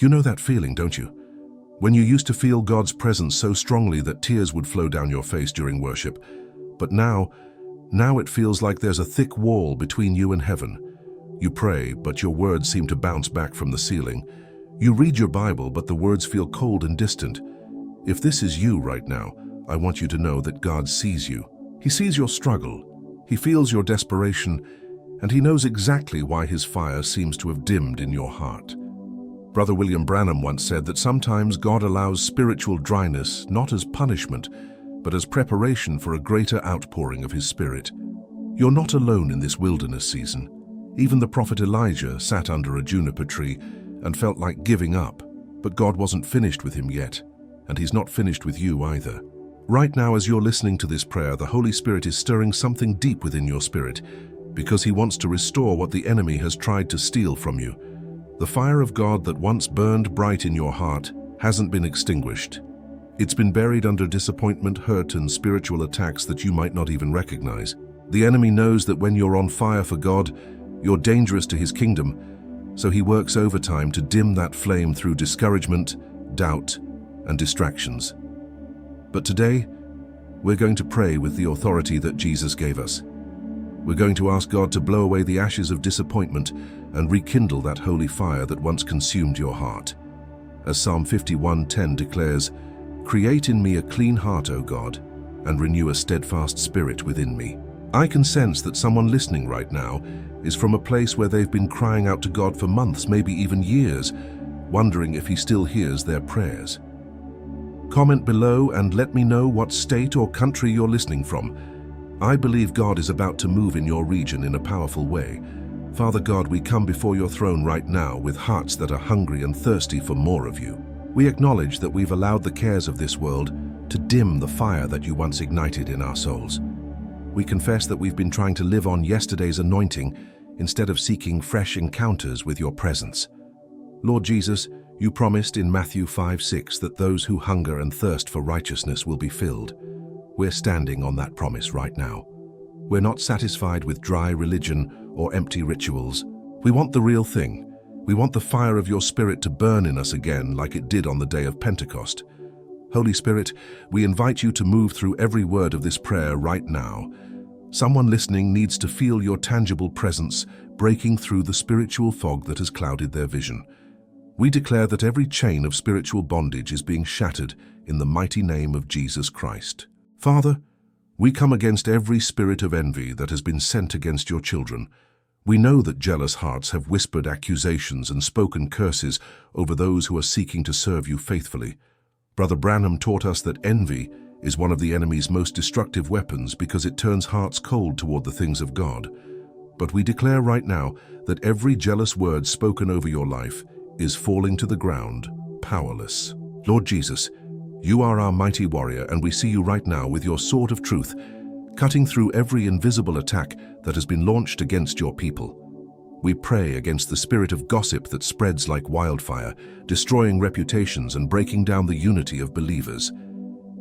You know that feeling, don't you? When you used to feel God's presence so strongly that tears would flow down your face during worship. But now it feels like there's a thick wall between you and heaven. You pray, but your words seem to bounce back from the ceiling. You read your Bible, but the words feel cold and distant. If this is you right now, I want you to know that God sees you. He sees your struggle. He feels your desperation, and He knows exactly why His fire seems to have dimmed in your heart. Brother William Branham once said that sometimes God allows spiritual dryness not as punishment, but as preparation for a greater outpouring of His Spirit. You're not alone in this wilderness season. Even the prophet Elijah sat under a juniper tree and felt like giving up, but God wasn't finished with him yet, and He's not finished with you either. Right now, as you're listening to this prayer, the Holy Spirit is stirring something deep within your spirit, because He wants to restore what the enemy has tried to steal from you. The fire of God that once burned bright in your heart hasn't been extinguished. It's been buried under disappointment, hurt, and spiritual attacks that you might not even recognize. The enemy knows that when you're on fire for God, you're dangerous to His kingdom, so he works overtime to dim that flame through discouragement, doubt, and distractions. But today, we're going to pray with the authority that Jesus gave us. We're going to ask God to blow away the ashes of disappointment and rekindle that holy fire that once consumed your heart. As Psalm 51:10 declares, "Create in me a clean heart, O God, and renew a steadfast spirit within me." I can sense that someone listening right now is from a place where they've been crying out to God for months, maybe even years, wondering if He still hears their prayers. Comment below and let me know what state or country you're listening from. I believe God is about to move in your region in a powerful way. Father God, we come before your throne right now with hearts that are hungry and thirsty for more of you. We acknowledge that we've allowed the cares of this world to dim the fire that you once ignited in our souls. We confess that we've been trying to live on yesterday's anointing instead of seeking fresh encounters with your presence. Lord Jesus, you promised in Matthew 5:6 that those who hunger and thirst for righteousness will be filled. We're standing on that promise right now. We're not satisfied with dry religion or empty rituals. We want the real thing. We want the fire of your Spirit to burn in us again like it did on the day of Pentecost. Holy Spirit, we invite you to move through every word of this prayer right now. Someone listening needs to feel your tangible presence breaking through the spiritual fog that has clouded their vision. We declare that every chain of spiritual bondage is being shattered in the mighty name of Jesus Christ. Father, we come against every spirit of envy that has been sent against your children. We know that jealous hearts have whispered accusations and spoken curses over those who are seeking to serve you faithfully. Brother Branham taught us that envy is one of the enemy's most destructive weapons because it turns hearts cold toward the things of God. But we declare right now that every jealous word spoken over your life is falling to the ground, powerless. Lord Jesus, you are our mighty warrior, and we see you right now with your sword of truth, cutting through every invisible attack that has been launched against your people. We pray against the spirit of gossip that spreads like wildfire, destroying reputations and breaking down the unity of believers.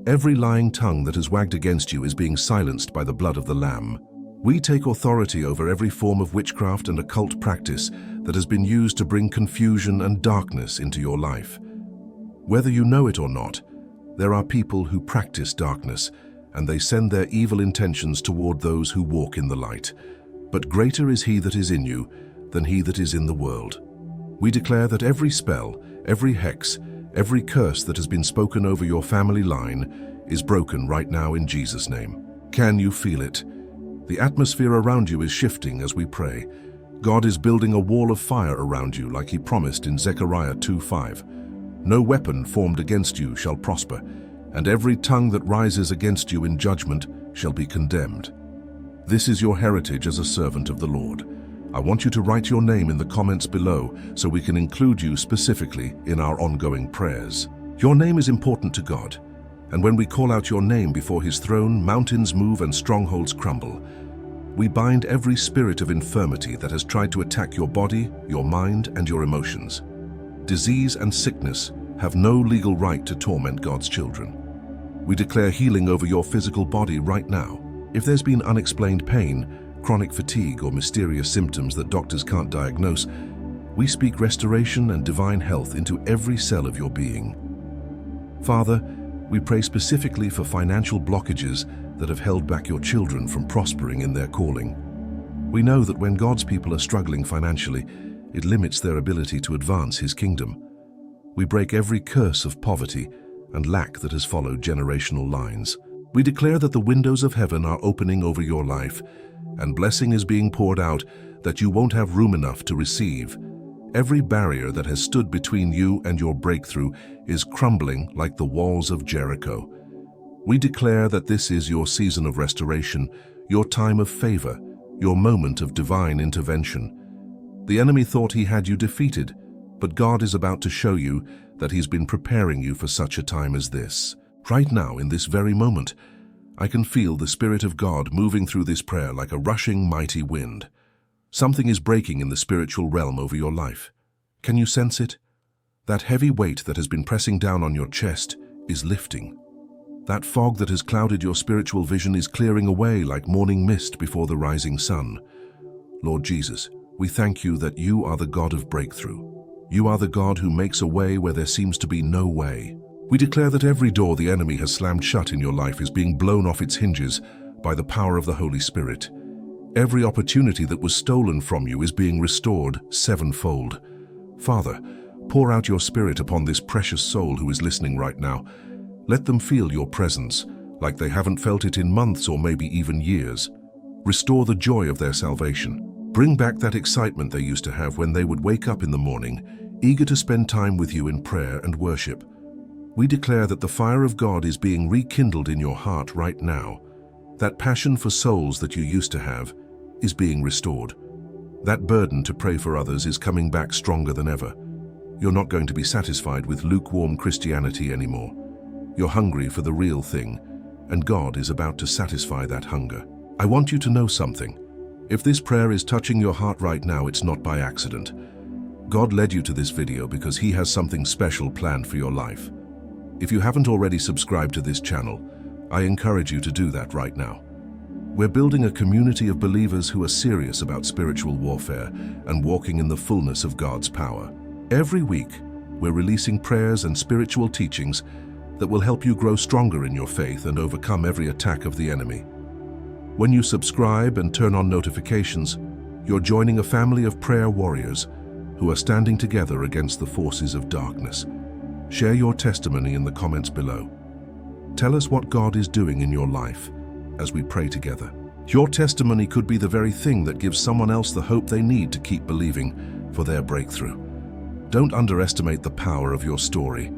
Every lying tongue that has wagged against you is being silenced by the blood of the Lamb. We take authority over every form of witchcraft and occult practice that has been used to bring confusion and darkness into your life. Whether you know it or not, there are people who practice darkness, and they send their evil intentions toward those who walk in the light. But greater is He that is in you than he that is in the world. We declare that every spell, every hex, every curse that has been spoken over your family line is broken right now in Jesus' name. Can you feel it? The atmosphere around you is shifting as we pray. God is building a wall of fire around you like He promised in Zechariah 2:5. No weapon formed against you shall prosper, and every tongue that rises against you in judgment shall be condemned. This is your heritage as a servant of the Lord. I want you to write your name in the comments below so we can include you specifically in our ongoing prayers. Your name is important to God, and when we call out your name before His throne, mountains move and strongholds crumble. We bind every spirit of infirmity that has tried to attack your body, your mind, and your emotions. Disease and sickness have no legal right to torment God's children. We declare healing over your physical body right now. If there's been unexplained pain, chronic fatigue, or mysterious symptoms that doctors can't diagnose, We speak restoration and divine health into every cell of your being. Father, we pray specifically for financial blockages that have held back your children from prospering in their calling. We know that when God's people are struggling financially, it limits their ability to advance His kingdom. We break every curse of poverty and lack that has followed generational lines. We declare that the windows of heaven are opening over your life, and blessing is being poured out that you won't have room enough to receive. Every barrier that has stood between you and your breakthrough is crumbling like the walls of Jericho. We declare that this is your season of restoration, your time of favor, your moment of divine intervention. The enemy thought he had you defeated, but God is about to show you that He's been preparing you for such a time as this. Right now, in this very moment, I can feel the Spirit of God moving through this prayer like a rushing, mighty wind. Something is breaking in the spiritual realm over your life. Can you sense it? That heavy weight that has been pressing down on your chest is lifting. That fog that has clouded your spiritual vision is clearing away like morning mist before the rising sun. Lord Jesus, we thank you that you are the God of breakthrough. You are the God who makes a way where there seems to be no way. We declare that every door the enemy has slammed shut in your life is being blown off its hinges by the power of the Holy Spirit. Every opportunity that was stolen from you is being restored sevenfold. Father, pour out your Spirit upon this precious soul who is listening right now. Let them feel your presence, like they haven't felt it in months or maybe even years. Restore the joy of their salvation. Bring back that excitement they used to have when they would wake up in the morning, eager to spend time with you in prayer and worship. We declare that the fire of God is being rekindled in your heart right now. That passion for souls that you used to have is being restored. That burden to pray for others is coming back stronger than ever. You're not going to be satisfied with lukewarm Christianity anymore. You're hungry for the real thing, and God is about to satisfy that hunger. I want you to know something. If this prayer is touching your heart right now, it's not by accident. God led you to this video because He has something special planned for your life. If you haven't already subscribed to this channel, I encourage you to do that right now. We're building a community of believers who are serious about spiritual warfare and walking in the fullness of God's power. Every week, we're releasing prayers and spiritual teachings that will help you grow stronger in your faith and overcome every attack of the enemy. When you subscribe and turn on notifications, you're joining a family of prayer warriors who are standing together against the forces of darkness. Share your testimony in the comments below. Tell us what God is doing in your life as we pray together. Your testimony could be the very thing that gives someone else the hope they need to keep believing for their breakthrough. Don't underestimate the power of your story.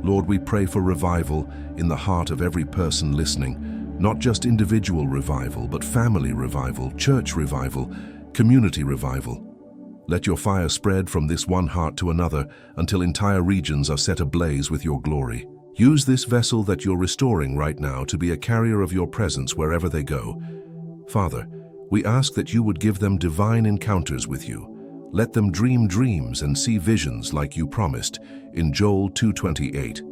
Lord, we pray for revival in the heart of every person listening, not just individual revival, but family revival, church revival, community revival. Let your fire spread from this one heart to another until entire regions are set ablaze with your glory. Use this vessel that you're restoring right now to be a carrier of your presence wherever they go. Father, we ask that you would give them divine encounters with you. Let them dream dreams and see visions like you promised in Joel 2:28.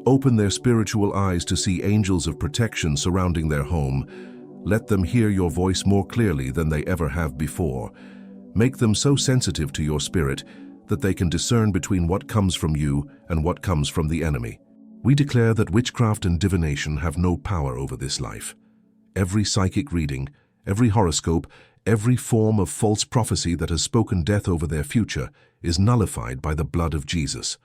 Open their spiritual eyes to see angels of protection surrounding their home. Let them hear your voice more clearly than they ever have before. Make them so sensitive to your spirit that they can discern between what comes from you and what comes from the enemy. We declare that witchcraft and divination have no power over this life. Every psychic reading, every horoscope, every form of false prophecy that has spoken death over their future is nullified by the blood of Jesus.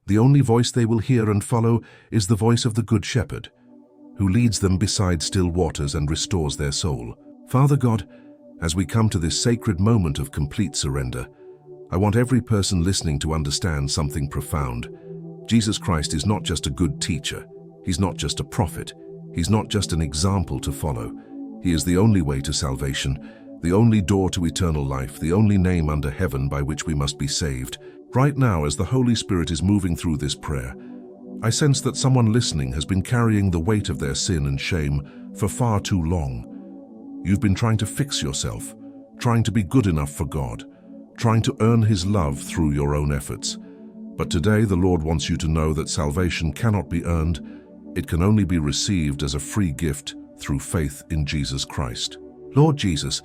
The only voice they will hear and follow is the voice of the Good Shepherd, who leads them beside still waters and restores their soul. Father God, as we come to this sacred moment of complete surrender, I want every person listening to understand something profound. Jesus Christ is not just a good teacher. He's not just a prophet. He's not just an example to follow. He is the only way to salvation, the only door to eternal life, the only name under heaven by which we must be saved. Right now, as the Holy Spirit is moving through this prayer, I sense that someone listening has been carrying the weight of their sin and shame for far too long. You've been trying to fix yourself, trying to be good enough for God, trying to earn His love through your own efforts. But today the Lord wants you to know that salvation cannot be earned. It can only be received as a free gift through faith in Jesus Christ. Lord Jesus,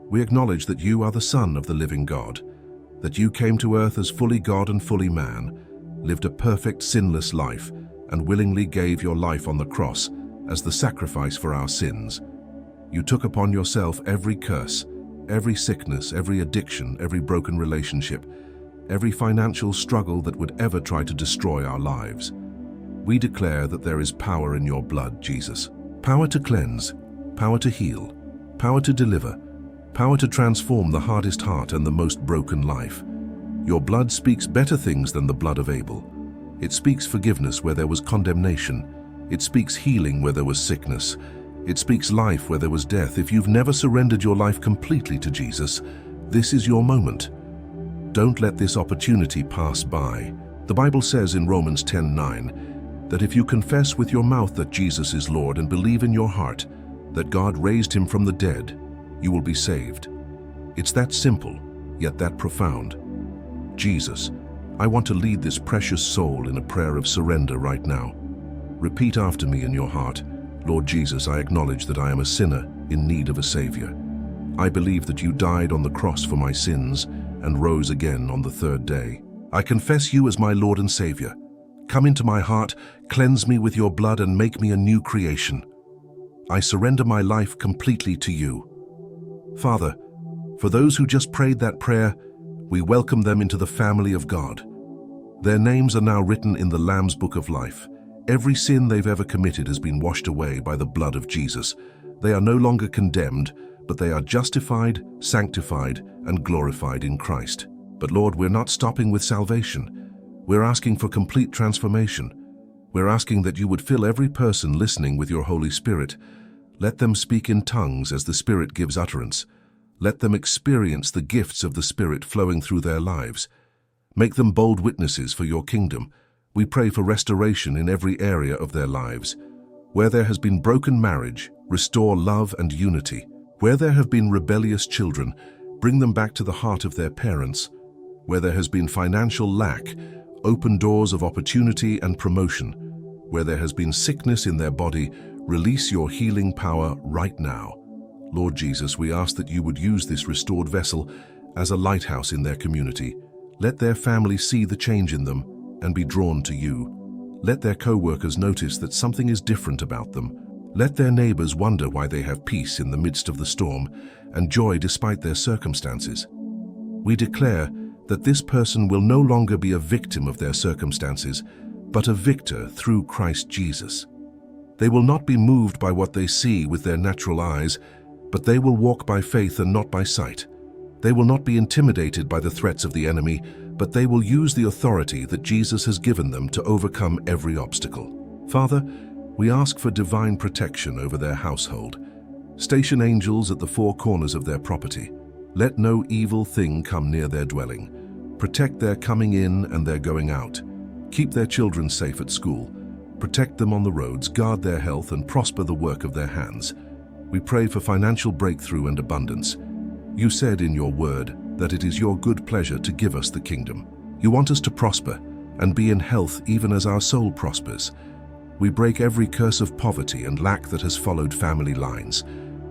we acknowledge that you are the Son of the living God. that you came to earth as fully God and fully man, lived a perfect, sinless life, and willingly gave your life on the cross as the sacrifice for our sins. You took upon yourself every curse, every sickness, every addiction, every broken relationship, every financial struggle that would ever try to destroy our lives. We declare that there is power in your blood, Jesus. Power to cleanse, power to heal, power to deliver, power to transform the hardest heart and the most broken life. Your blood speaks better things than the blood of Abel. It speaks forgiveness where there was condemnation. It speaks healing where there was sickness. It speaks life where there was death. If you've never surrendered your life completely to Jesus, this is your moment. Don't let this opportunity pass by. The Bible says in Romans 10:9 that if you confess with your mouth that Jesus is Lord and believe in your heart that God raised him from the dead, you will be saved. It's that simple, yet that profound. Jesus, I want to lead this precious soul in a prayer of surrender right now. Repeat after me in your heart, Lord Jesus, I acknowledge that I am a sinner in need of a Savior. I believe that you died on the cross for my sins and rose again on the third day. I confess you as my Lord and Savior. Come into my heart, cleanse me with your blood and make me a new creation. I surrender my life completely to you. Father, for those who just prayed that prayer, we welcome them into the family of God. Their names are now written in the Lamb's Book of Life. Every sin they've ever committed has been washed away by the blood of Jesus. They are no longer condemned, but they are justified, sanctified, and glorified in Christ. But Lord, we're not stopping with salvation. We're asking for complete transformation. We're asking that you would fill every person listening with your Holy Spirit. Let them speak in tongues as the Spirit gives utterance. Let them experience the gifts of the Spirit flowing through their lives. Make them bold witnesses for your kingdom. We pray for restoration in every area of their lives. Where there has been broken marriage, restore love and unity. Where there have been rebellious children, bring them back to the heart of their parents. Where there has been financial lack, open doors of opportunity and promotion. Where there has been sickness in their body, release your healing power right now. Lord Jesus, we ask that you would use this restored vessel as a lighthouse in their community. Let their family see the change in them and be drawn to you. Let their co-workers notice that something is different about them. Let their neighbors wonder why they have peace in the midst of the storm and joy despite their circumstances. We declare that this person will no longer be a victim of their circumstances, but a victor through Christ Jesus. They will not be moved by what they see with their natural eyes, but they will walk by faith and not by sight. They will not be intimidated by the threats of the enemy, but they will use the authority that Jesus has given them to overcome every obstacle. Father, we ask for divine protection over their household. Station angels at the four corners of their property. Let no evil thing come near their dwelling. Protect their coming in and their going out. Keep their children safe at school. Protect them on the roads, guard their health, and prosper the work of their hands. We pray for financial breakthrough and abundance. You said in your word that it is your good pleasure to give us the kingdom. You want us to prosper and be in health even as our soul prospers. We break every curse of poverty and lack that has followed family lines.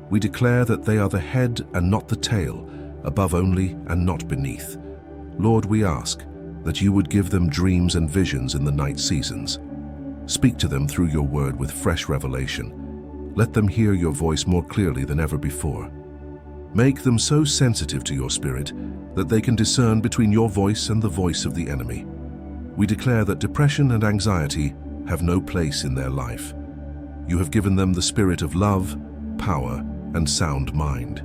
We declare that they are the head and not the tail, above only and not beneath. Lord, we ask that you would give them dreams and visions in the night seasons. Speak to them through your word with fresh revelation. Let them hear your voice more clearly than ever before. Make them so sensitive to your spirit that they can discern between your voice and the voice of the enemy. We declare that depression and anxiety have no place in their life. You have given them the spirit of love, power, and sound mind.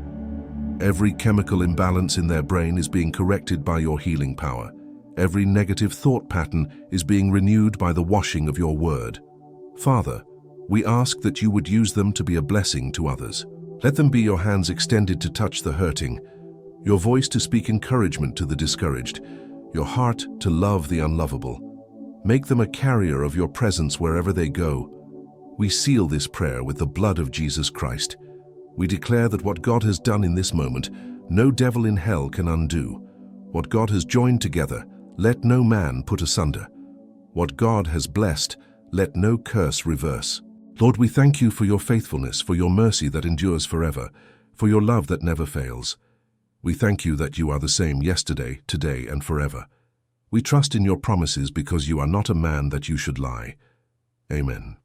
Every chemical imbalance in their brain is being corrected by your healing power. Every negative thought pattern is being renewed by the washing of your word. Father, we ask that you would use them to be a blessing to others. Let them be your hands extended to touch the hurting, your voice to speak encouragement to the discouraged, your heart to love the unlovable. Make them a carrier of your presence wherever they go. We seal this prayer with the blood of Jesus Christ. We declare that what God has done in this moment, no devil in hell can undo. What God has joined together, let no man put asunder. What God has blessed, let no curse reverse. Lord, we thank you for your faithfulness, for your mercy that endures forever, for your love that never fails. We thank you that you are the same yesterday, today, and forever. We trust in your promises because you are not a man that you should lie. Amen.